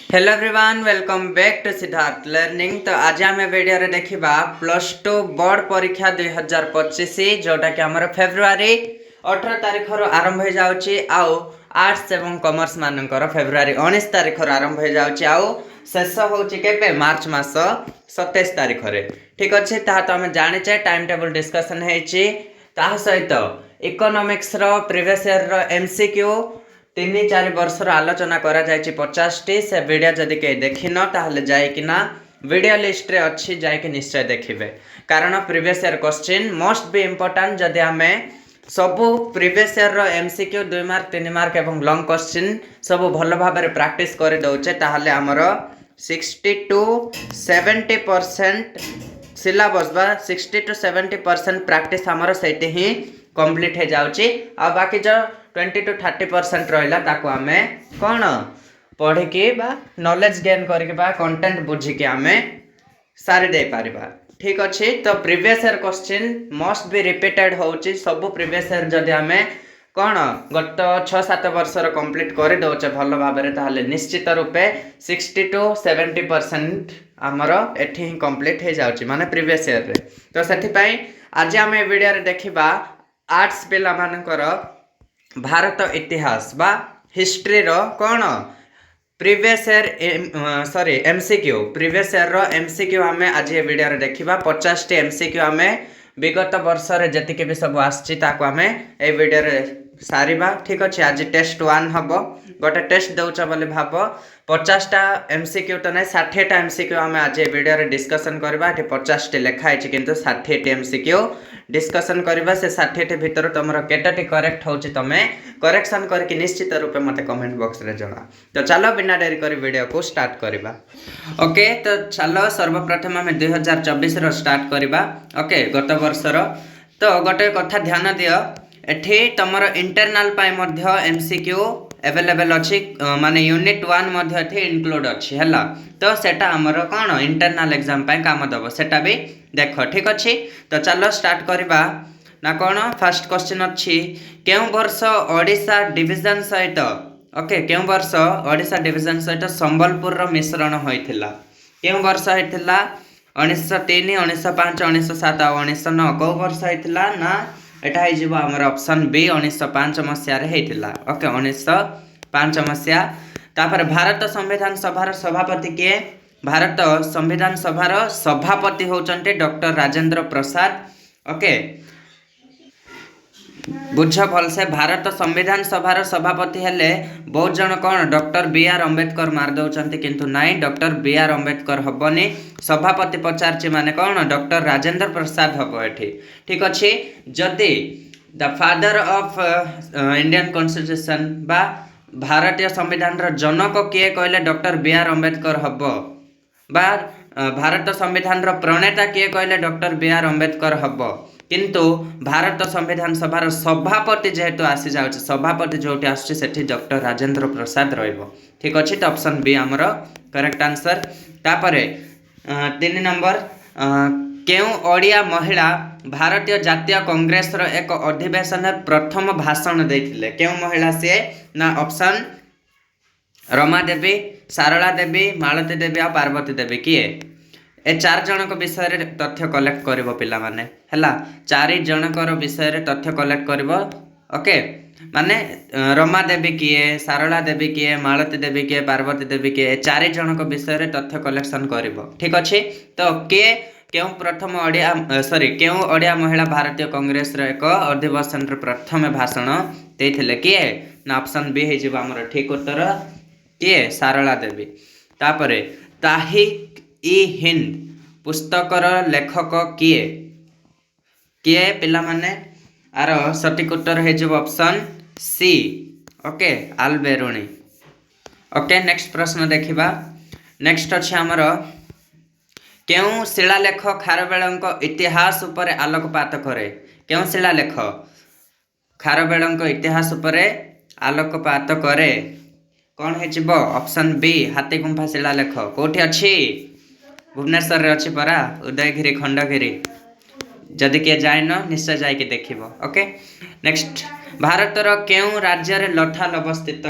Hello everyone welcome back to Siddharth learning. तो आज आम वीडियो रे देखिबा +2 बोर्ड परीक्षा 2025 जोटा कि हमर फेब्रुआरी 18 तारिख रो आरंभ हो जाउची आउ आर्ट्स एवं कॉमर्स मानकर फेब्रुआरी 19 तारिख रो आरंभ हो जाउची आउ शेष होउची केबे मार्च मास 27 तारिख रे। ठीक अछि ता तो हम जानि छै टाइम टेबल डिस्कशन हेची ता सहित इकोनॉमिक्स रो प्रीवियस ईयर रो एमसीक्यू 3-4 वर्षर आलोचना करा जायछि 50टी से वीडियो जदि के देखिन ताहले जायकिना वीडियो लिस्ट रे अच्छी जायकि निश्चय देखिबे कारण previous year question most be important जदि आमे सबु प्रीवियस ईयर रो एमसीक्यू 2 मार्क 3 मार्क एवं लॉन्ग क्वेश्चन सबु भलो भाबरे प्रैक्टिस कर दउचे ताहले हमर 60 to 70% सिलेबस बा 60 to 70% प्रैक्टिस हमर सेटे ही कंप्लीट हो जाउची आ बाकी जो 20 to 30% रहिला ताको आमे कोन पढ़ी के बा नॉलेज गेन करके बा कंटेंट बुझी के आमे सारी दे पारिबा। ठीक अछि तो previous year question must be repeated होउची सब प्रीवियस ईयर जदि आमे कोन गत 6-7 वर्षर कंप्लीट कर दउचे भलो भाबरे ताहले निश्चित रूपे 60 to 70% हमर एठी ही कंप्लीट हो जाउची माने प्रीवियस ईयर रे। तो सेठी पई आज आमे वीडियो रे देखिबा आर्ट्स पिला मानकर भारत इतिहास बा हिस्ट्री रो कोन previous year sorry MCQ previous year रो एमसीक्यू हमें आज ये वीडियो रे देखिबा 50 टी एमसीक्यू हमें विगत वर्ष रे जति के भी सब आछि ताको हमें ए वीडियो रे सारिबा। ठीक अछि आज टेस्ट 1 हबो गोटे टेस्ट दउचा बोले भाबो 50 टा एमसीक्यू तो नै 60 टा एमसीक्यू हमें आज ये वीडियो रे डिस्कशन करबा। एठी 50 टी लिखा है किंतु 60 टी एमसीक्यू डिस्कशन करबा से 60 टी भीतर तमरो केटाटी करेक्ट होची तमे करेक्शन करके निश्चित रूपे मते कमेंट बॉक्स रे जणा। तो चलो बिना देरी करी वीडियो को स्टार्ट करबा। ओके तो चलो सर्वप्रथम हम 2024 रो स्टार्ट करबा। ओके गत वर्ष रो तो गोटे कथा ध्यान दियो एठी तमरो इंटरनल पाई मध्य एमसीक्यू अवेलेबल अछि माने यूनिट 1 मध्य एठी इंक्लूड अछि हला तो सेटा हमरो कोन इंटरनल एग्जाम पाई काम दबो सेटा भी देखो। ठीक अछि तो चलो स्टार्ट करबा ना कोन फर्स्ट क्वेश्चन अछि केउ वर्ष ओडिसा डिवीजन सहित ओके केउ वर्ष ओडिसा डिवीजन सहित संबलपुर रो मिश्रण होइथिला केउ वर्ष होइथिला 1903 1905 1907 और 1909 को वर्ष होइथिला ना एटा है जीवा हमर ऑप्शन बी 1905 मसिया रे हेतिला। ओके 1905 मसिया तापर भारत संविधान सभार सभापति के भारत संविधान सभार सभापति होचंते डॉक्टर राजेंद्र प्रसाद। ओके बुझ भल से भारत संविधान सभार सभापति हेले बहुत जन कोन डॉक्टर बी.आर. अंबेडकर मार दउचंते किंतु नाइ डॉक्टर बी.आर. अंबेडकर हबनी सभापति पचारची माने कोन डॉक्टर राजेंद्र प्रसाद हबो एठी। ठीक अछि जदि the father of Indian constitution बा भारतीय संविधान रो जनक किए कहले डॉक्टर बी.आर. अंबेडकर हबो बा भारत संविधान रो प्रणेता किए कहले डॉक्टर बी.आर. अंबेडकर हबो किंतु भारत संविधान सभार सभापति जेहेतु आसी जाउछ सभापति जोटी आसी सेठी डॉक्टर राजेंद्र प्रसाद रहइबो। ठीक अछि तो ऑप्शन बी हमर करेक्ट आंसर। तापरे 3 नंबर केउ ओडिया महिला भारतीय जातीय कांग्रेस रो एक अधिवेशन प्रथम भाषण देथिले केउ महिला से ना ऑप्शन रमा देवी सारला देवी मालती देवी आ पार्वती देवी किए ए 4 जनक विषय रे तथ्य कलेक्ट करबो पिला माने हला 4 जनकर विषय रे तथ्य कलेक्ट करबो। ओके माने रमा देवी किए सारला देवी किए मालती देवी किए पार्वती देवी किए 4 जनक विषय रे तथ्य कलेक्शन करबो। ठीक अछि तो के केउ प्रथम ओडिया सॉरी केउ ओडिया महिला भारतीय कांग्रेस रो एक अधिवेशन रे प्रथम भाषण देथिले किए ना ऑप्शन बी हे जिबा हमर ठीक उत्तर किए सारला देवी। तापरे ताही ई हिंद पुस्तकर लेखक किए किए पिला माने आरो सटीक उत्तर हे जो option C okay Alberuni. Okay next प्रश्न देखिबा नेक्स्ट अछि हमर केउ शिलालेख खारबेलंक इतिहास ऊपर आलोकपात करे केउ शिलालेख खारबेलंक इतिहास ऊपर आलोकपात करे कोन हे जिवो ऑप्शन बी हाथी गुंफा शिलालेख कोठी अछि भुवनेश्वर रे अछि परा उदयगिरी खंडगिरी जदि के जाय न निश्चय जाय के देखिबो। ओके नेक्स्ट भारत रो केउ राज्य रे लथाल अवस्थित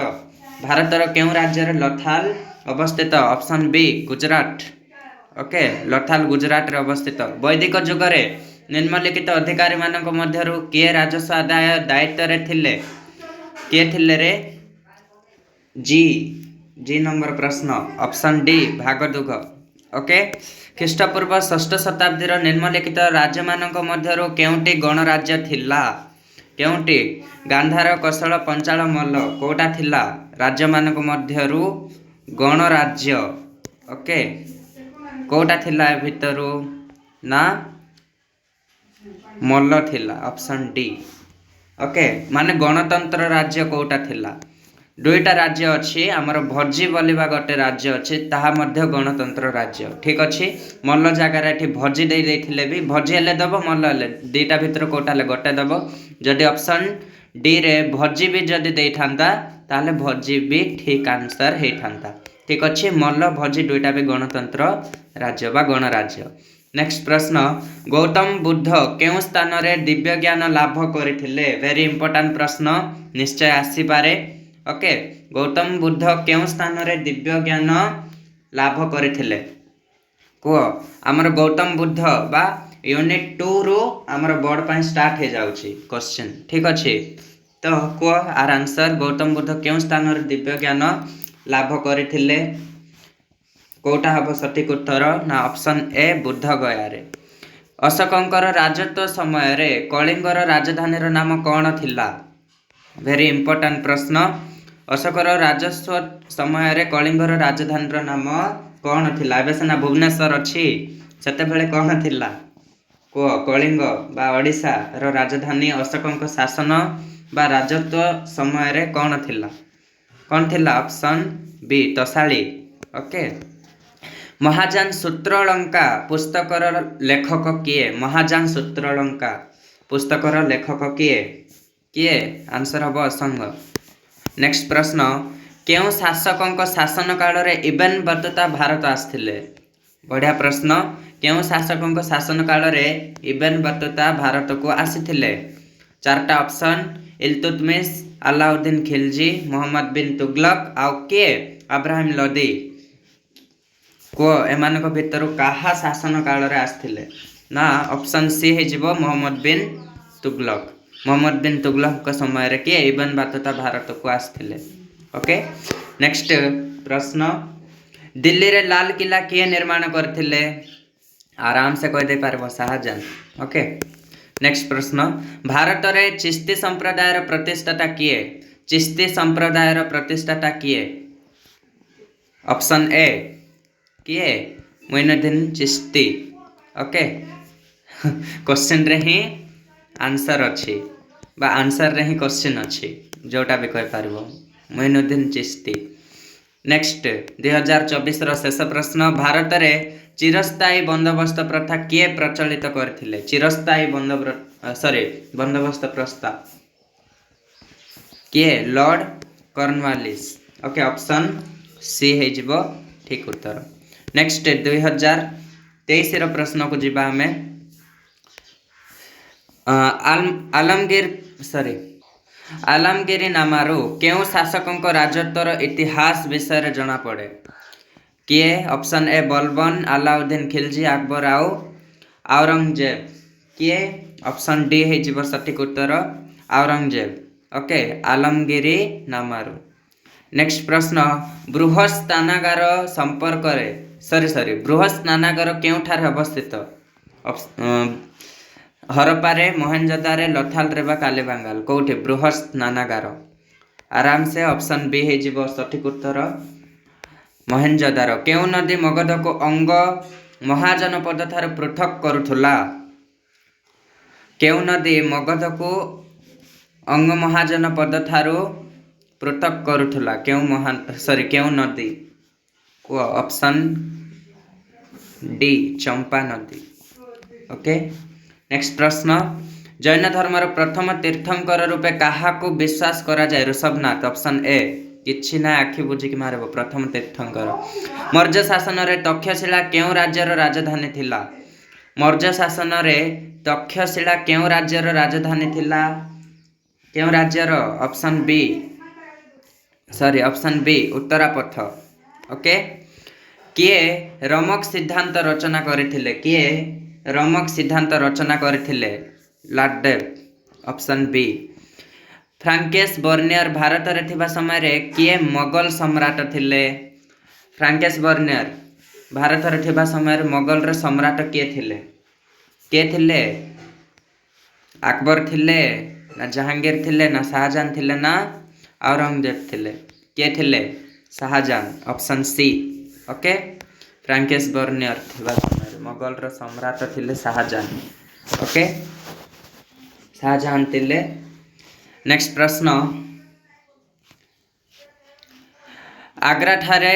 भारत रो केउ राज्य रे लथाल अवस्थित option B Gujarat okay Lothal Gujarat रे अवस्थित वैदिक जुगरे निम्नलिखित अधिकारी मानक मध्यरु किए राजस्व आदाय दायित्व रे थिले किए थिले रे जी जी नंबर प्रश्न ऑप्शन डी भागदुग ओके ख्रीष्टपूर्व 6th शताब्दी निम्नलिखित राज्य मानक मध्यरु केउंटी गणराज्य थिला केउंटी गांधार कौशल पंचाल मल्ल कोटा थिला राज्य मानक मध्यरु गणराज्य ओके कोटा थिला भितरु ना मल्ल थिला ऑप्शन डी ओके माने गणतंत्र राज्य कोटा थिला दुईटा राज्य अच्छी आमर भजी बोलिबा गोटे राज्य अच्छी ताहा मध्य गणतंत्र राज्य ठीक अच्छी मल्ल जगार ये भजी दे देथिले भी भजी हेले दब मल्ल हेले दुईटा भितर कोटा हेले गोटे दब जदि ऑप्शन डी रे भजी भी जदि दे थांता ताले भजी भी ठीक आंसर हे थांता ठीक अच्छी मल्ल भजी दुईटा भी गणतंत्र राज्य बा गणराज्य नेक्स्ट प्रश्न गौतम बुद्ध केउ स्थान रे दिव्य ज्ञान लाभ करथिले वेरी इंपोर्टेंट प्रश्न निश्चय आसी पारे ओके गौतम बुद्ध केउ स्थान रे दिव्य ज्ञान लाभ करथिले को हमर गौतम बुद्ध बा यूनिट 2 रो हमर बोर्ड पय स्टार्ट हे जाउची क्वेश्चन ठीक अछि तो को आर आंसर गौतम बुद्ध केउ स्थान रे दिव्य ज्ञान लाभ करथिले कोटा हब सठिक उत्तर ना ऑप्शन ए बुद्ध गया रे अशोकंकर राजत्व समय रे कलिंगर राजधानी रो नाम कौन थिला वेरी इंपोर्टेंट प्रश्न अशोकर राजस्व समय रे कलिंगर राजधानी रो नाम कौन थिला एबे सेना भुवनेश्वर अछि सेते बेले कौन थिला को कलिंग बा ओडिसा रो राजधानी अशोकंक शासन बा राजत्व समय रे कौन थिला ऑप्शन बी तोसाली ओके महाजान सूत्रलंका पुस्तकर लेखक किए महाजान सूत्रलंका पुस्तकर लेखक किए किए आंसर हम असंग नेक्स्ट प्रश्न केउ शासकंक शासन काल रे इबन बतुता भारत आस्थिले बढ़िया प्रश्न केउ शासकंक शासन काल रे इबन बतुता भारत को आसीथिले चारटा ऑप्शन इल्तुतमिश अलाउद्दीन खिलजी मोहम्मद बिन तुगलक आउ के अब्राहिम लोदी को एमानक भितर काहा शासन काल रे आस्थिले ना ऑप्शन सी हे जिवो मोहम्मद बिन तुगलक का समय रे के इबन बतुता भारत को आस्थिले ओके नेक्स्ट प्रश्न दिल्ली रे लाल किला किए निर्माण करथिले आराम से कह दे पारबो शाहजहां ओके नेक्स्ट प्रश्न भारत रे चिश्ती संप्रदाय रो प्रतिष्ठाता किए चिश्ती संप्रदाय रो प्रतिष्ठाता किए ऑप्शन ए किए मोइनुद्दीन चिश्ती ओके क्वेश्चन रे ही आंसर अच्छी बा आंसर रे ही क्वेश्चन अच्छी जोटा भी कह पारबो मोइनुद्दीन चिश्ती नेक्स्ट 2024 रो शेष प्रश्न भारत रे चिरस्थायी बंदोबस्त प्रथा किए प्रचलित करथिले चिरस्थायी बंदोबस्त प्रस्ताव किए Lord Cornwallis okay option C हे जिवो ठीक उत्तर नेक्स्ट 2023 रो प्रश्न को जिबा हमें आलमगिरी नामारू केउ शासकंक राजत्वर इतिहास विषय रे जना पड़े किए ऑप्शन ए बलबन अलाउद्दीन खिलजी अकबर आउ औरंगजेब किए ऑप्शन डी हे जीव सठिक उत्तर औरंगजेब ओके आलमगिरी नामारू नेक्स्ट प्रश्न बृहस्नानागार संपर्क रे सॉरी बृहस्नानागार केउठार अवस्थित हरप्पा मोहनजोदारो लथाल रे बा कालीबांगाल कोठी बृहस्नानागार आराम से ऑप्शन बी हे जीव सठिक उत्तर मोहनजोदारो केउ नदी मगध को अंग महाजनपद थार पृथक करुथुला केउ नदी मगध को अंग महाजनपद थारू पृथक करुथुला केउ नदी को ऑप्शन डी चंपा नदी ओके नेक्स्ट प्रश्न जैन धर्मर प्रथम तीर्थंकर रूपे काहाकू विश्वास करा जाय ऋषभनाथ ऑप्शन ए किछि ना आखि बुझी कि मारबो प्रथम तीर्थंकर मौर्य शासन रे तक्षशिला केउ राज्यर राजधानी थिला मौर्य शासन रे तक्षशिला केउ राज्यर राजधानी थिला केउ राज्यर ऑप्शन बी उत्तरापथ ओके किए रमक सिद्धांत रचना करथिले किए रमक सिद्धांत रचना करथिले लाडडेव ऑप्शन बी फ्रांकेस बर्नियर भारत रे थिबा समय रे किए मोगल सम्राट थिले फ्रांकेस बर्नियर भारत रे थिबा समय रे मोगल रे सम्राट किए थिले अकबर थिले ना जहांगीर थिले ना शाहजहां थिले ना औरंगजेब थिले किए थिले Shahjahan option C okay Francois Bernier थिबा समय मोगल रो सम्राट थिले शाहजहां ओके शाहजहां थिले नेक्स्ट प्रश्न आग्रा ठारे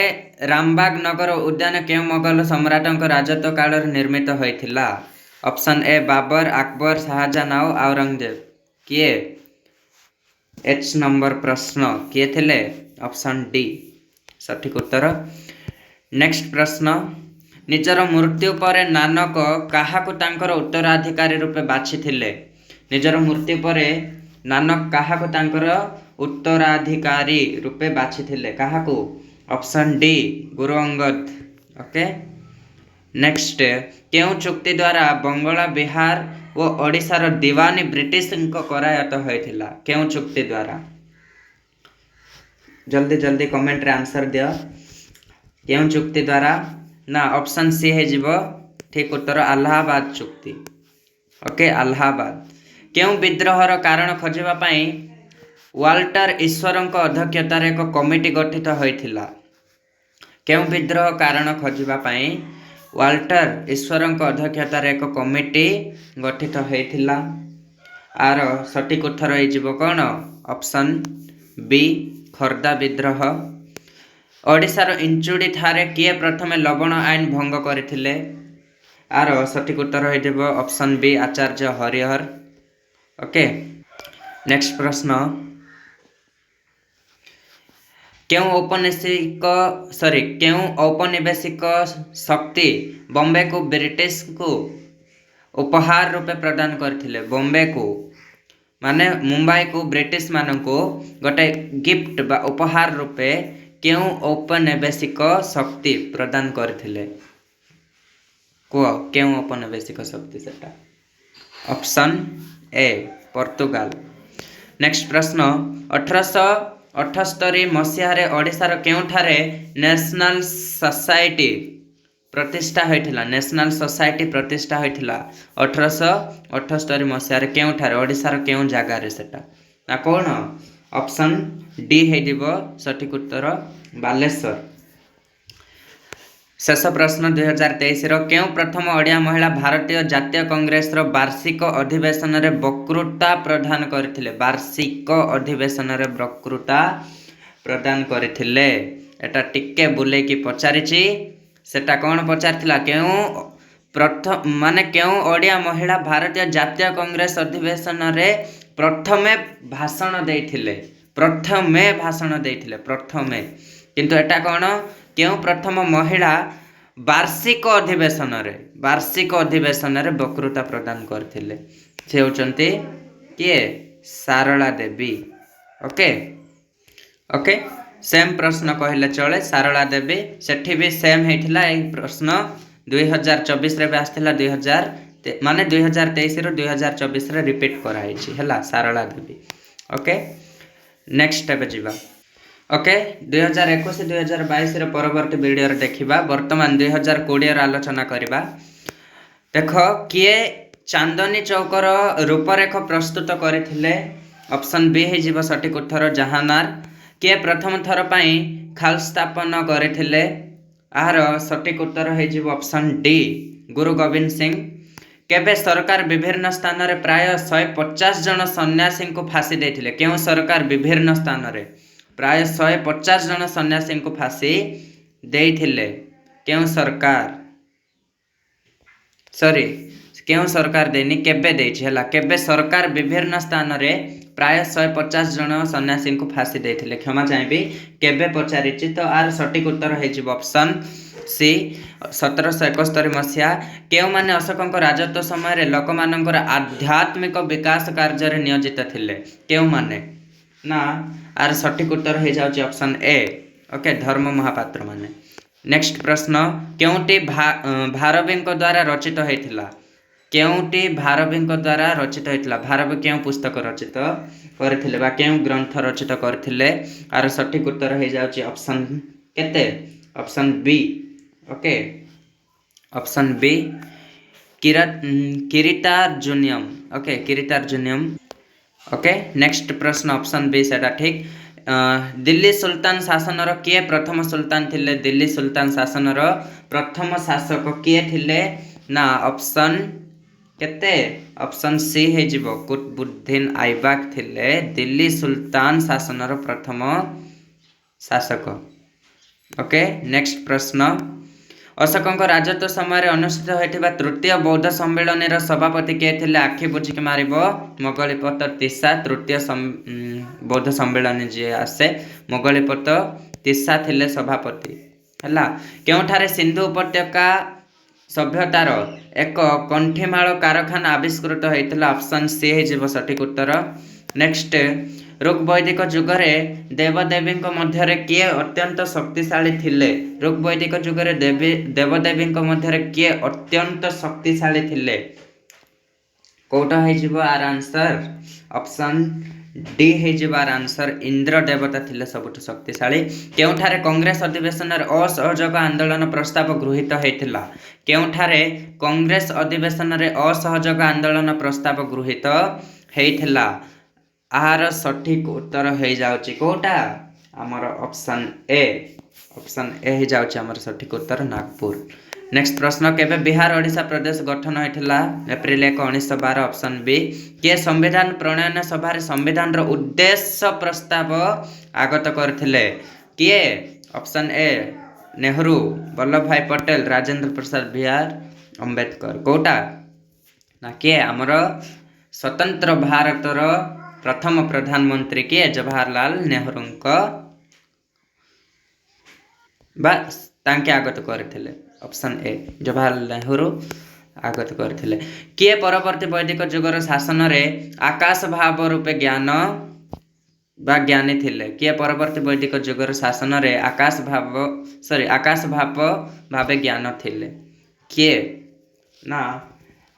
रामबाग नगर उद्यान केउ मोगल सम्राटक राजत्व काल निर्मित होइथिला ऑप्शन ए बाबर अकबर शाहजहां औरंगजेब किए एच नंबर प्रश्न किए थिले ऑप्शन डी सठिक उत्तर नेक्स्ट प्रश्न निजर मृत्यु पर नानक काहाकु तांकर उत्तराधिकारी रूपे बाछिथिले निजर मृत्यु पर नानक काहाकु तांकर उत्तराधिकारी रूपे बाछिथिले काहाकु option D Guru Angad okay next केउ चुक्ति द्वारा बंगला बिहार व ओडिशार दीवानी ब्रिटिश को करायत होइथिला केउ चुक्ति द्वारा जल्दी जल्दी कमेंट रे आंसर दियो केउ चुक्ति द्वारा ना ऑप्शन सी है जीवो ठीक उत्तर अलाहाबाद चुक्ति ओके अलाहाबाद केउ विद्रोहर कारण खोजिबा पई वाल्टर ईश्वरଙ୍କ अध्यक्षतार एक कमिटी गठित होइथिला केउ विद्रोह कारण खोजिबा पई वाल्टर ईश्वरଙ୍କ अध्यक्षतार एक कमिटी गठित होइथिला आर सटीक उत्तर होई जीवो कोन ऑप्शन बी खर्दा विद्रोह ओडिशार इंचुडी थारे किए प्रथमे लवण आईन भंग करथिले आर सटीक उत्तर होई जीवो ऑप्शन बी आचार्य हरिहर ओके नेक्स्ट प्रश्न केउ औपनिवेशिक शक्ति बॉम्बे को ब्रिटिश को उपहार रूपे प्रदान करथिले बॉम्बे को माने मुंबई को ब्रिटिश माननको गोटे गिफ्ट बा उपहार रूपे केउ औपनिवेशिक शक्ति प्रदान करथिले को केउ औपनिवेशिक शक्ति सेटा ऑप्शन ए पोर्तुगाल नेक्स्ट प्रश्न 1878 मसीहारे ओडिशार केउठारे नेशनल सोसाइटी प्रतिष्ठा होइथिला नेशनल सोसाइटी प्रतिष्ठा होइथिला 1878 मसीहारे केउठारे ओडिशार केउ जागा रे सेटा ना कोन ऑप्शन डी हे दिबो सठिक उत्तर बालेश्वर शेष प्रश्न 2023 रो केउ प्रथम ओडिया महिला भारतीय जातीय कांग्रेस रो वार्षिक अधिवेशन रे वक्तृता प्रदान करथिले वार्षिक अधिवेशन रे वक्तृता प्रदान करथिले एटा टिके बुले की पचारिछि सेटा कोन पचारथिला केउ प्रथम माने केउ ओडिया महिला भारतीय जातीय कांग्रेस अधिवेशन रे प्रथमे भाषण देथिले प्रथमे किंतु एटा कोन केउ प्रथम महिला वार्षिक अधिवेशन रे वक्तृता प्रदान करथिले से होचंती किए सारला देवी ओके ओके सेम प्रश्न कहले चले सारला देवी सेठी भी सेम हेथिला ए प्रश्न 2024 रे भी आस्थिला 2000 माने 2023 रो 2024 रे रिपीट कराइछि हला सारला देवी ओके नेक्स्ट स्टेप जीवा ओके 2021 से 2022 रे परवर्ती वीडियो रे देखिबा वर्तमान 2020 रे आलोचना करिबा देखो किए चांदनी चौक रो रूपरेख प्रस्तुत करथिले ऑप्शन बी हे जीव सटीक उत्तर जहानार किए प्रथम थर पई खाल स्थापन करथिले आहार सटीक उत्तर हे जीव ऑप्शन डी गुरु गोविंद सिंह केबे सरकार विभिन्न स्थान रे प्राय 150 जन सन्यासी को फांसी देथिले केउ सरकार विभिन्न स्थान रे प्राय 150 जन सन्यासी को फांसी देथिले केउ सरकार देनी केबे देछि हला केबे सरकार विभिन्न स्थान रे प्राय 150 जन सन्यासी को फांसी देथिले क्षमा चाहेबी केबे पचारिछि तो आर सटीक उत्तर हे जी ऑप्शन सी 1771 मसीहा केउ माने अशोकଙ୍କ राजत्व समय रे लोक मानकर आध्यात्मिक विकास कार्य रे नियोजित थिले केउ माने ना आर सटीक उत्तर हे जाउछि ऑप्शन ए ओके धर्म महापात्र माने। नेक्स्ट प्रश्न केउटी भारवी द्वारा रचित होइथिला केउटी भारवी द्वारा रचित होइथिला भारवी केउ पुस्तक रचित करथिले बा केउ ग्रंथ रचित करथिले आर सठिक उत्तर हो जाउची ऑप्शन केते option B okay option B Kiratarjuniyam okay Kiratarjuniyam okay next प्रश्न ऑप्शन बी सेटा ठीक दिल्ली सुल्तान शासनर किए प्रथम सुल्तान थिले दिल्ली सुल्तान शासनर प्रथम शासक किए थिले ना ऑप्शन केते ऑप्शन सी हे जिवो कुतुबुद्दीन ऐबक थिले दिल्ली सुल्तान शासनर प्रथम शासक ओके नेक्स्ट प्रश्न अशोक राजत्व समय अनुष्ठित होता तृतीय बौद्ध सम्मेलन सभापति किए थे आखि बुझिक मार मोगलीपत तीसा तृतीय बौद्ध सम्मेलन जी आसे मोगलीपत तीसा थिले सभापति है केउठारे सिंधु उपत्यका सभ्यतार एक कंठीमाल कारखाना आविष्कृत होता ऑप्शन सी हो सठिक उत्तर नेक्स्ट ऋग वैदिक जुगरे देवदेवी मध्य किए अत्यंत शक्तिशाली थिले ऋग वैदिक जुगरे देवदेवी मध्य किए अत्यंत शक्तिशाली थिले कोटा हो आर आंसर ऑप्शन डी हो आर आंसर इंद्र देवता थिले सबुठ शक्तिशाली केउठारे कांग्रेस अधिवेशन असहयोग आंदोलन प्रस्ताव गृहीत होता केउठारे कांग्रेस अधिवेशन असहयोग आंदोलन प्रस्ताव गृहीत होता आहार सठिक उत्तर हो जाउची कोटा आमर ऑप्शन ए हो जाउची आमर सठिक उत्तर नागपुर नेक्स्ट प्रश्न केबे बिहार ओडिशा प्रदेश गठन होइथिला एप्रिल 1 1912 ऑप्शन बी के संविधान प्रणयन सभा रे संविधान रो उद्देश्य प्रस्ताव आगत करथिले किए ऑप्शन ए नेहरू वल्लभ भाई पटेल राजेंद्र प्रसाद बिहार अंबेडकर कोटा ना के आमर स्वतंत्र भारतर प्रथम प्रधानमंत्री किए जवाहरलाल नेहरू तांके आगत करथिले ऑप्शन ए जवाहरलाल नेहरू आगत करथिले किए परवर्ती वैदिक जुगर शासन रे आकाश भाव रूपे ज्ञान बा ज्ञानी थिले किए परवर्ती वैदिक जुगर शासन रे आकाश भाव भावे ज्ञान थिले किए ना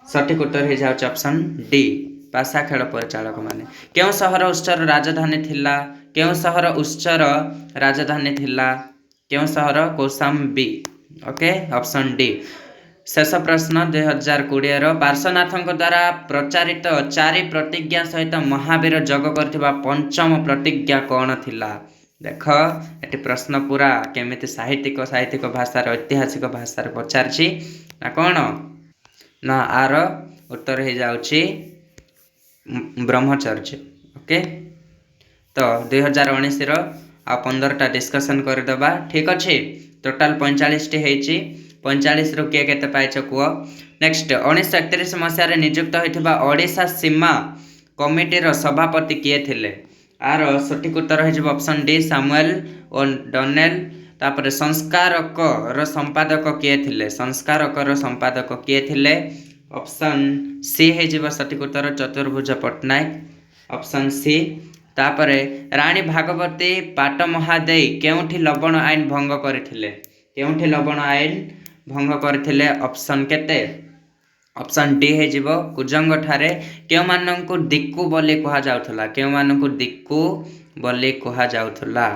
सठिक उत्तर हो जाउछ ऑप्शन डी पासा खेल परिचालक माने केउ सहर उच्चर राजधानी थिला केउ सहर उच्चर राजधानी थिला केउ सहर कौशाम्बी ओके ऑप्शन डी शेष प्रश्न 2020 पार्श्वनाथ द्वारा प्रचारित 4 प्रतिज्ञा सहित महावीर जग करथिबा पंचम प्रतिज्ञा कौन थिला देख एटी प्रश्न पूरा केमिति साहित्यिक भाषा ऐतिहासिक भाषा पचारछि ना कौन ना आर उत्तर हो जाउछि ब्रह्मचर्य ओके तो 2019 आ 15टा डिस्कशन करदबा ठीक अच्छे टोटाल 45 टी होइछि 45 रो के केते पाइछ कुओ नेक्स्ट 1931 मसिया नियुक्त होइथिबा ओडिशा सीमा कमिटी रो सभापति किए थिले आर सठिक उत्तर हो ऑप्शन डी सामुएल ओ डनेल तापर संस्कारक रो संपादक किए थिले संस्कारक रो संपादक किए थिले ऑप्शन सी हो सठिक उत्तर चतुर्भुज पट्टनायक ऑप्शन सी तापरे रानी भागवती पाट महादेई केउठी लवण आईन भंग करथिले केउठी लवण आईन भंग करथिले ऑप्शन केते ऑप्शन डी हो कुजंग ठारे केउ माननकु दिक्कु बोली कहा जाउथला केउ माननकु दिक्कु बोली कहा जाउथला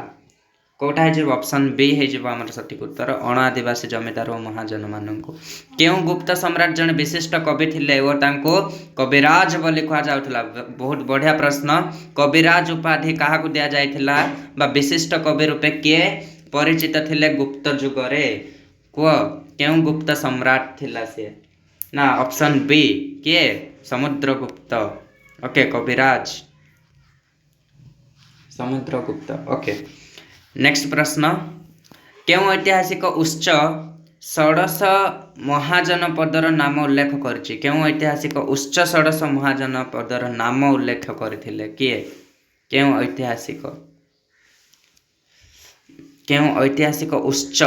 कोटा हो ऑप्शन बी हो आमर सठिक उत्तर अण आदिवासी जमीदार और महाजन माननकु केउ गुप्त सम्राट जन विशिष्ट कवि थिले और तांको कविराज बोली कहा जाउथला बहुत बढ़िया प्रश्न कविराज उपाधि काहाकु दिया जायथिला बा विशिष्ट कवि रूपे किए परिचित थिले गुप्त जुगरे को केउ गुप्त सम्राट थिला से ना ऑप्शन बी किए समुद्रगुप्त ओके कविराज समुद्रगुप्त ओके नेक्स्ट प्रश्न केउ ऐतिहासिक उच्च षोडश महाजन पदर नाम उल्लेख करछि केउ ऐतिहासिक उच्च षोडश महाजन पदर नाम उल्लेख करथिले किए केउ ऐतिहासिक उच्च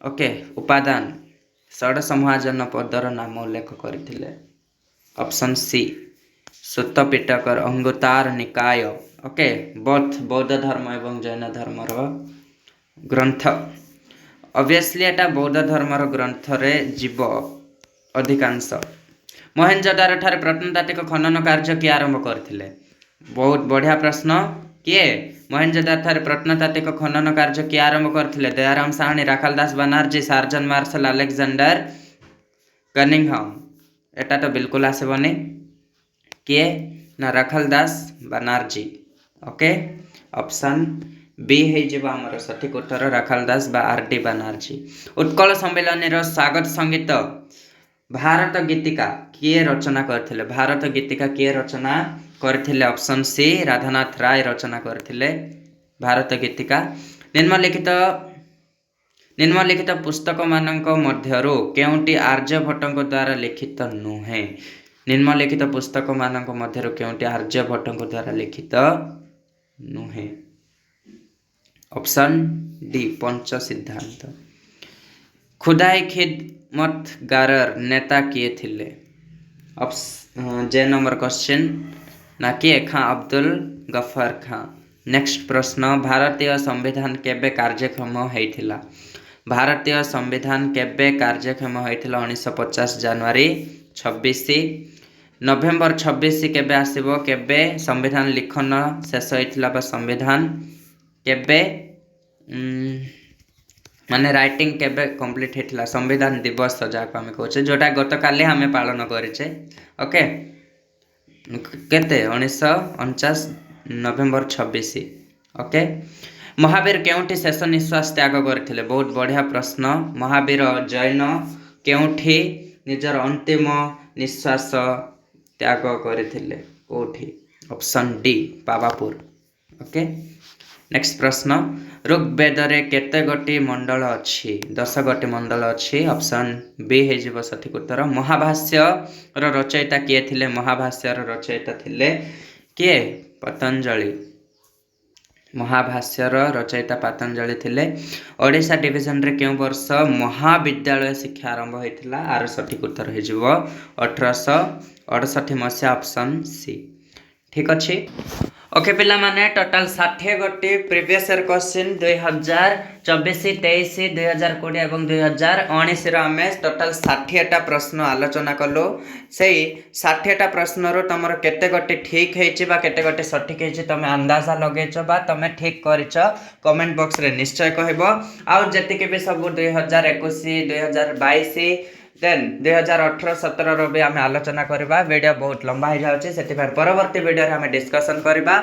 ओके उपादान षोडश महाजन पदर नाम उल्लेख करथिले ऑप्शन सी सुत्त पिटकर अंगुतार निकाय ओके बोथ बौद्ध धर्म एवं जैन धर्म रो ग्रंथ ऑब्वियसली एटा बौद्ध धर्मर ग्रंथ रे जीव अधिकांश मोहेंजोदारो ठारे प्रत्नतात्विक खनन कार्य किए आरंभ करथिले बहुत बढ़िया प्रश्न किए मोहेंजोदारो ठारे प्रत्नतात्विक खनन कार्य किए आरंभ करथिले Dayaram Sahni Rakhaldas Banerjee sir John Marshall Alexander Cunningham एटा तो बिल्कुल आसबनी किए ना Rakhaldas Banerjee okay option B हो आमर सठिक उत्तर राखालदास बा आर.डी. बनर्जी उत्कल सम्मेलन स्वागत संगीत भारत गीतिका किए रचना करथिले भारत गीतिका किए रचना करथिले ऑप्शन सी राधानाथ राय रचना करथिले भारत गीतिका निम्नलिखित पुस्तक मानक मध्यरु केउंटी आर्यभट्टଙ୍କ द्वारा लिखित नुहे निम्नलिखित पुस्तक मानक मध्यरु केउंटी आर्यभट्टଙ୍କ द्वारा लिखित नुहे ऑप्शन डी पंच सिद्धांत खुदाई खिदमतगारर नेता किए थिले जे नंबर क्वेश्चन ना किए खां अब्दुल गफ्फार खां नेक्स्ट प्रश्न भारतीय संविधान केबे कार्यक्षम होइथिला भारतीय संविधान केबे कार्यक्षम होइथिला 1950 जनवरी 26 नवेम्बर 26 केबे आसीबो केबे संविधान लिखन शेष होइथिला बा संविधान केबे माने राइटिंग केबे कंप्लीट होइथिला संविधान दिवस जाको आमे कहछे जोटा गतकाली आमे पालन करिछे ओके केते 1949 नवेम्बर 26 ओके महावीर केउठी शेष निश्वास त्याग करथिले बहुत बढ़िया प्रश्न महावीर जैन केउठी निजर अंतिम निश्वास त्याग करथिले कोठी option D Pawapur okay next प्रश्न ऋग्वेद रे केते गोटी मंडल अछि 10 गोटी मंडल अछि ऑप्शन बी हे जीव सठिक उत्तर महाभाष्य रो रचयिता किए थिले महाभाष्य रो रचयिता थिले किए पतंजलि महाभाष्य रो रचयिता पतंजलि थिले ओडिशा डिवीजन रे केउ वर्ष महाविद्यालय शिक्षा आरंभ होइथिला आर सठिक उत्तर हे जीव 1868 मसिया ऑप्शन सी ठीक अछि ओके पिला माने टोटल 60 गोटी प्रीवियस ईयर क्वेश्चन 2024 23 2020 एवं 2019 रो हमें टोटल 60 टा प्रश्न आलोचना कलो सेही 60 टा प्रश्न रो तमरो केते गोटी ठीक हेछि बा केते गोटी सठिक हेछि तमे अंदाजा लगेछ बा तमे ठीक करिछ कमेंट बॉक्स रे निश्चय कहबो आ जति के भी सब 2021 2022 देन 2018-17 रो भी आमे आलोचना करबा वीडियो बहुत लंबा हो जाउछि सेति पर परवर्ती वीडियो रे आमे डिस्कशन करबा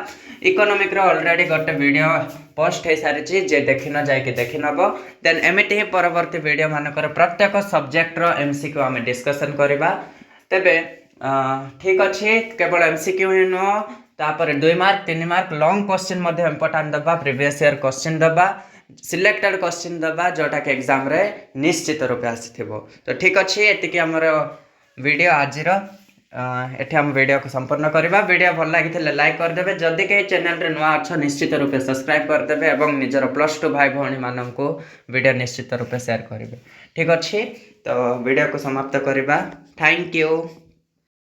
इकोनॉमिक रो ऑलरेडी गोटे वीडियो पोस्ट हे सारिछि जे देखिन जाय के देखिनबो देन एमिति ही परवर्ती वीडियो मानकर प्रत्येक सब्जेक्ट रो एमसीक्यू आमे डिस्कशन करबा तबे ठीक अछि केवल एमसीक्यू ही नो तापर 2 मार्क 3 मार्क लॉन्ग क्वेश्चन मध्ये इंपोर्टेंट दबा प्रीवियस ईयर क्वेश्चन दबा सिलेक्टेड क्वेश्चन दबा जोटा के एग्जाम रे निश्चित रूप आसीथिबो तो ठीक अछि एति कि हमर वीडियो आजिर एठी हम वीडियो को संपूर्ण करबा वीडियो भल लागिथिले लाइक कर देबे जदी के चैनल रे नवा अच्छा निश्चित रूप सब्सक्राइब कर देबे एवं निजर +2 भाई भौणी मानन को वीडियो निश्चित रूप शेयर करबे ठीक अछि तो वीडियो को समाप्त करबा थैंक यू।